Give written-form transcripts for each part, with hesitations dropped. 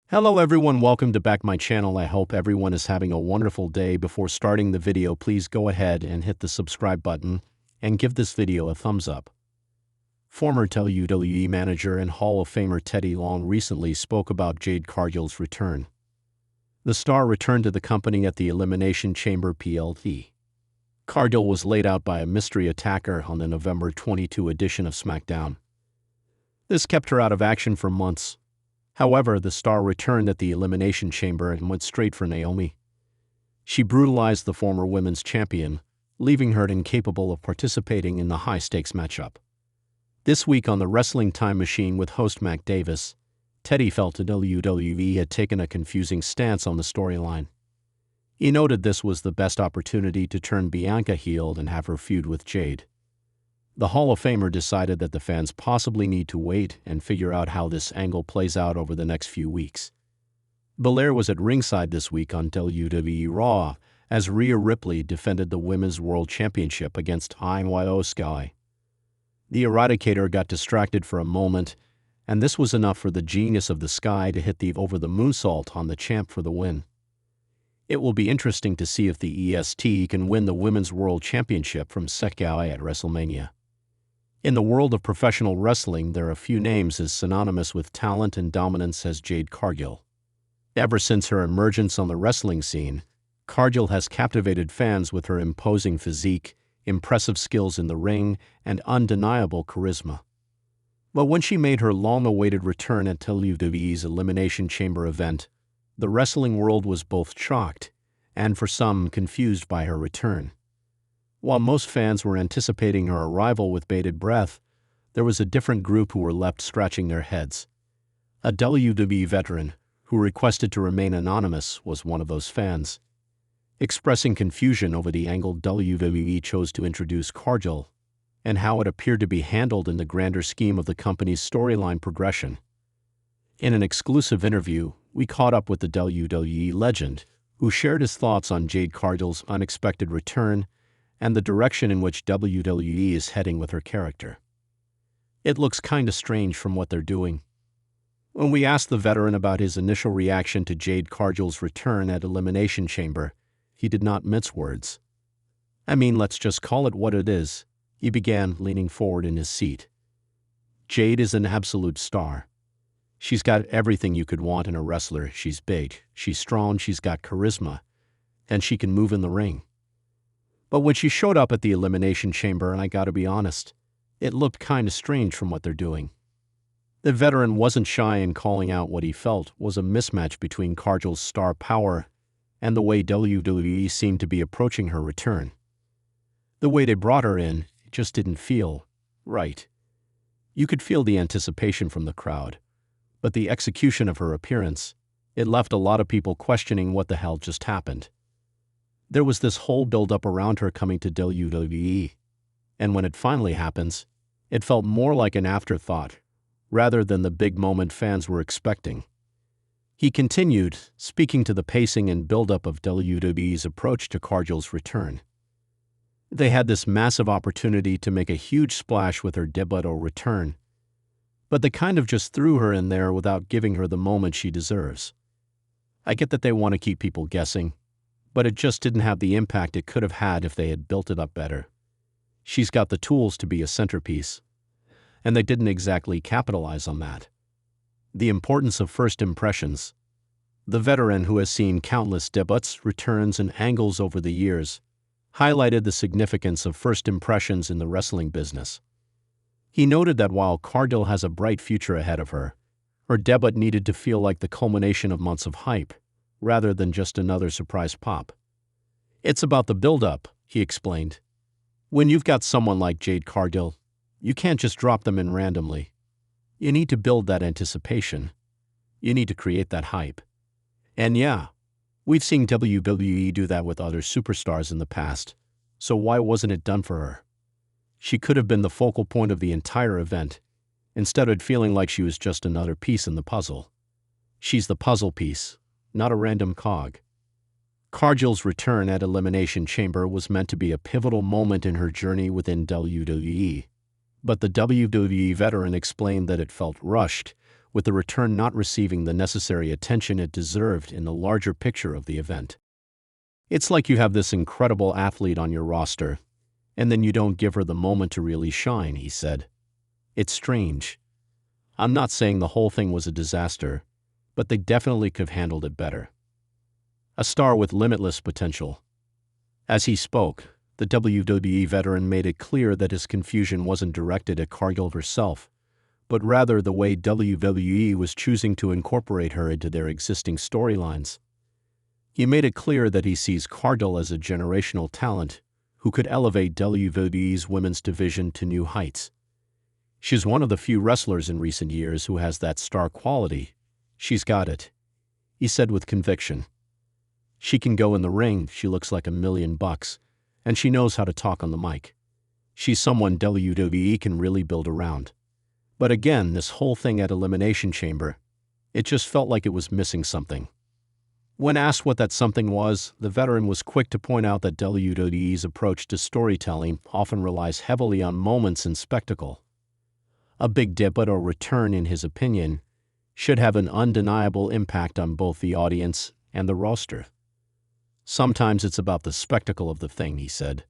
Hello everyone, welcome to back my channel. I hope everyone is having a wonderful day. Before starting the video, please go ahead and hit the subscribe button and give this video a thumbs up. Former WWE manager and Hall of Famer Teddy Long recently spoke about Jade Cargill's return. The star returned to the company at the Elimination Chamber PLT. Cargill was laid out by a mystery attacker on the November 22 edition of SmackDown. This kept her out of action for months. However, the star returned at the Elimination Chamber and went straight for Naomi. She brutalized the former women's champion, leaving her incapable of participating in the high-stakes matchup. This week on the Wrestling Time Machine with host Mac Davis, Teddy felt the WWE had taken a confusing stance on the storyline. He noted this was the best opportunity to turn Bianca heel and have her feud with Jade. The Hall of Famer decided that the fans possibly need to wait and figure out how this angle plays out over the next few weeks. Belair was at ringside this week on WWE Raw as Rhea Ripley defended the Women's World Championship against Io Sky. The Eradicator got distracted for a moment, and this was enough for the Genius of the Sky to hit the over-the-moonsault on the champ for the win. It will be interesting to see if the EST can win the Women's World Championship from Sky at WrestleMania. In the world of professional wrestling, there are a few names as synonymous with talent and dominance as Jade Cargill. Ever since her emergence on the wrestling scene, Cargill has captivated fans with her imposing physique, impressive skills in the ring, and undeniable charisma. But when she made her long-awaited return at WWE's Elimination Chamber event, the wrestling world was both shocked and, for some, confused by her return. While most fans were anticipating her arrival with bated breath, there was a different group who were left scratching their heads. A WWE veteran, who requested to remain anonymous, was one of those fans. Expressing confusion over the angle WWE chose to introduce Cargill and how it appeared to be handled in the grander scheme of the company's storyline progression. In an exclusive interview, we caught up with the WWE legend, who shared his thoughts on Jade Cargill's unexpected return and the direction in which WWE is heading with her character. It looks kinda strange from what they're doing. When we asked the veteran about his initial reaction to Jade Cargill's return at Elimination Chamber, he did not mince words. I mean, let's just call it what it is, he began, leaning forward in his seat. Jade is an absolute star. She's got everything you could want in a wrestler. She's big, she's strong, she's got charisma, and she can move in the ring. But when she showed up at the Elimination Chamber, and I gotta be honest, it looked kinda strange from what they're doing. The veteran wasn't shy in calling out what he felt was a mismatch between Cargill's star power and the way WWE seemed to be approaching her return. The way they brought her in, it just didn't feel right. You could feel the anticipation from the crowd, but the execution of her appearance, it left a lot of people questioning what the hell just happened. There was this whole build-up around her coming to WWE, and when it finally happens, it felt more like an afterthought rather than the big moment fans were expecting. He continued, speaking to the pacing and build-up of WWE's approach to Cargill's return. They had this massive opportunity to make a huge splash with her debut or return, but they kind of just threw her in there without giving her the moment she deserves. I get that they want to keep people guessing, but it just didn't have the impact it could have had if they had built it up better. She's got the tools to be a centerpiece, and they didn't exactly capitalize on that. The importance of first impressions. The veteran, who has seen countless debuts, returns, and angles over the years, highlighted the significance of first impressions in the wrestling business. He noted that while Cargill has a bright future ahead of her, her debut needed to feel like the culmination of months of hype, rather than just another surprise pop. It's about the build-up, he explained. When you've got someone like Jade Cargill, you can't just drop them in randomly. You need to build that anticipation. You need to create that hype. And yeah, we've seen WWE do that with other superstars in the past, so why wasn't it done for her? She could have been the focal point of the entire event, instead of feeling like she was just another piece in the puzzle. She's the puzzle piece, not a random cog. Cargill's return at Elimination Chamber was meant to be a pivotal moment in her journey within WWE, but the WWE veteran explained that it felt rushed, with the return not receiving the necessary attention it deserved in the larger picture of the event. It's like you have this incredible athlete on your roster, and then you don't give her the moment to really shine, he said. It's strange. I'm not saying the whole thing was a disaster, but they definitely could have handled it better. A star with limitless potential. As he spoke, the WWE veteran made it clear that his confusion wasn't directed at Cargill herself, but rather the way WWE was choosing to incorporate her into their existing storylines. He made it clear that he sees Cargill as a generational talent who could elevate WWE's women's division to new heights. She's one of the few wrestlers in recent years who has that star quality. She's got it, he said with conviction. She can go in the ring, she looks like $1,000,000, and she knows how to talk on the mic. She's someone WWE can really build around. But again, this whole thing at Elimination Chamber, it just felt like it was missing something. When asked what that something was, the veteran was quick to point out that WWE's approach to storytelling often relies heavily on moments and spectacle. A big debut or return, in his opinion, should have an undeniable impact on both the audience and the roster. Sometimes it's about the spectacle of the thing, he said.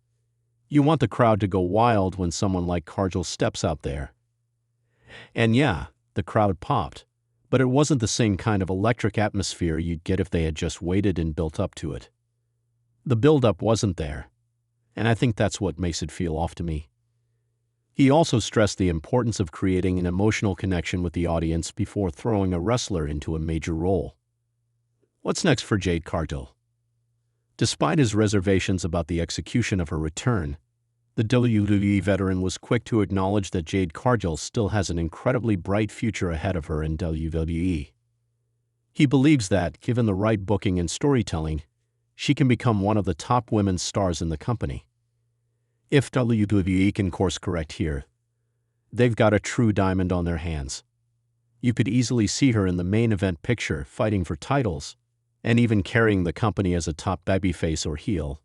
You want the crowd to go wild when someone like Cargill steps out there. And yeah, the crowd popped, but it wasn't the same kind of electric atmosphere you'd get if they had just waited and built up to it. The build-up wasn't there, and I think that's what makes it feel off to me. He also stressed the importance of creating an emotional connection with the audience before throwing a wrestler into a major role. What's next for Jade Cargill? Despite his reservations about the execution of her return, the WWE veteran was quick to acknowledge that Jade Cargill still has an incredibly bright future ahead of her in WWE. He believes that, given the right booking and storytelling, she can become one of the top women's stars in the company. If WWE can course correct here, they've got a true diamond on their hands. You could easily see her in the main event picture, fighting for titles, and even carrying the company as a top babyface or heel,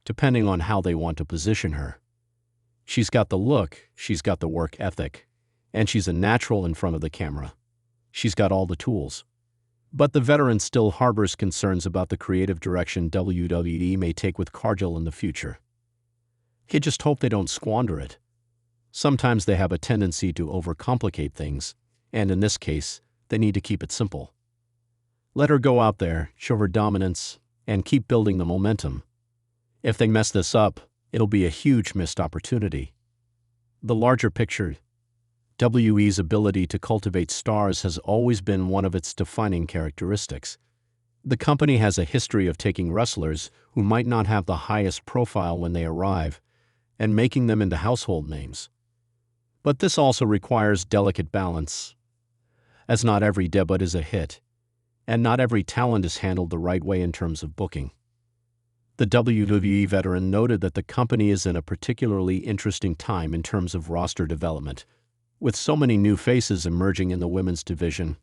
depending on how they want to position her. She's got the look, she's got the work ethic, and she's a natural in front of the camera. She's got all the tools. But the veteran still harbors concerns about the creative direction WWE may take with Cargill in the future. He just hopes they don't squander it. Sometimes they have a tendency to overcomplicate things, and in this case, they need to keep it simple. Let her go out there, show her dominance, and keep building the momentum. If they mess this up, it'll be a huge missed opportunity. The larger picture, WWE's ability to cultivate stars has always been one of its defining characteristics. The company has a history of taking wrestlers who might not have the highest profile when they arrive and making them into household names. But this also requires delicate balance, as not every debut is a hit, and not every talent is handled the right way in terms of booking. The WWE veteran noted that the company is in a particularly interesting time in terms of roster development, with so many new faces emerging in the women's division,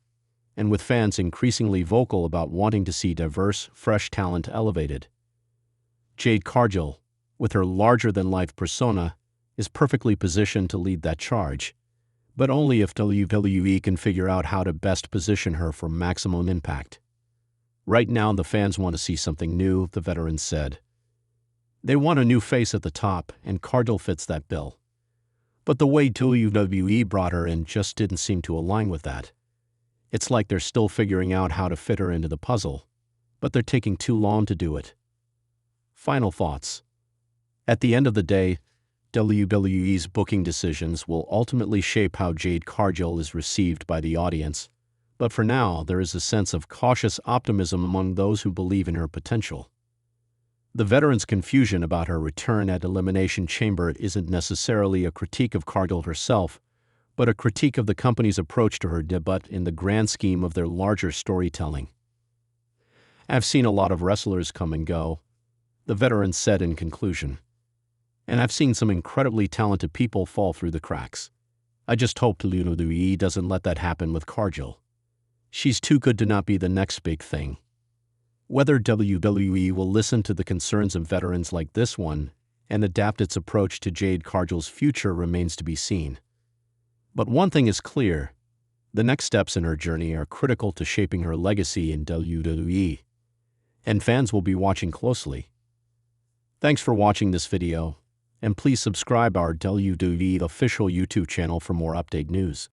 and with fans increasingly vocal about wanting to see diverse, fresh talent elevated. Jade Cargill, with her larger-than-life persona, is perfectly positioned to lead that charge, but only if WWE can figure out how to best position her for maximum impact. Right now, the fans want to see something new, the veteran said. They want a new face at the top, and Cargill fits that bill. But the way WWE brought her in just didn't seem to align with that. It's like they're still figuring out how to fit her into the puzzle, but they're taking too long to do it. Final thoughts. At the end of the day, WWE's booking decisions will ultimately shape how Jade Cargill is received by the audience, but for now, there is a sense of cautious optimism among those who believe in her potential. The veteran's confusion about her return at Elimination Chamber isn't necessarily a critique of Cargill herself, but a critique of the company's approach to her debut in the grand scheme of their larger storytelling. I've seen a lot of wrestlers come and go, the veteran said in conclusion. And I've seen some incredibly talented people fall through the cracks. I just hope WWE doesn't let that happen with Cargill. She's too good to not be the next big thing. Whether WWE will listen to the concerns of veterans like this one and adapt its approach to Jade Cargill's future remains to be seen. But one thing is clear, The next steps in her journey are critical to shaping her legacy in WWE, and fans will be watching closely. Thanks for watching this video, and please subscribe our WWE official YouTube channel for more update news.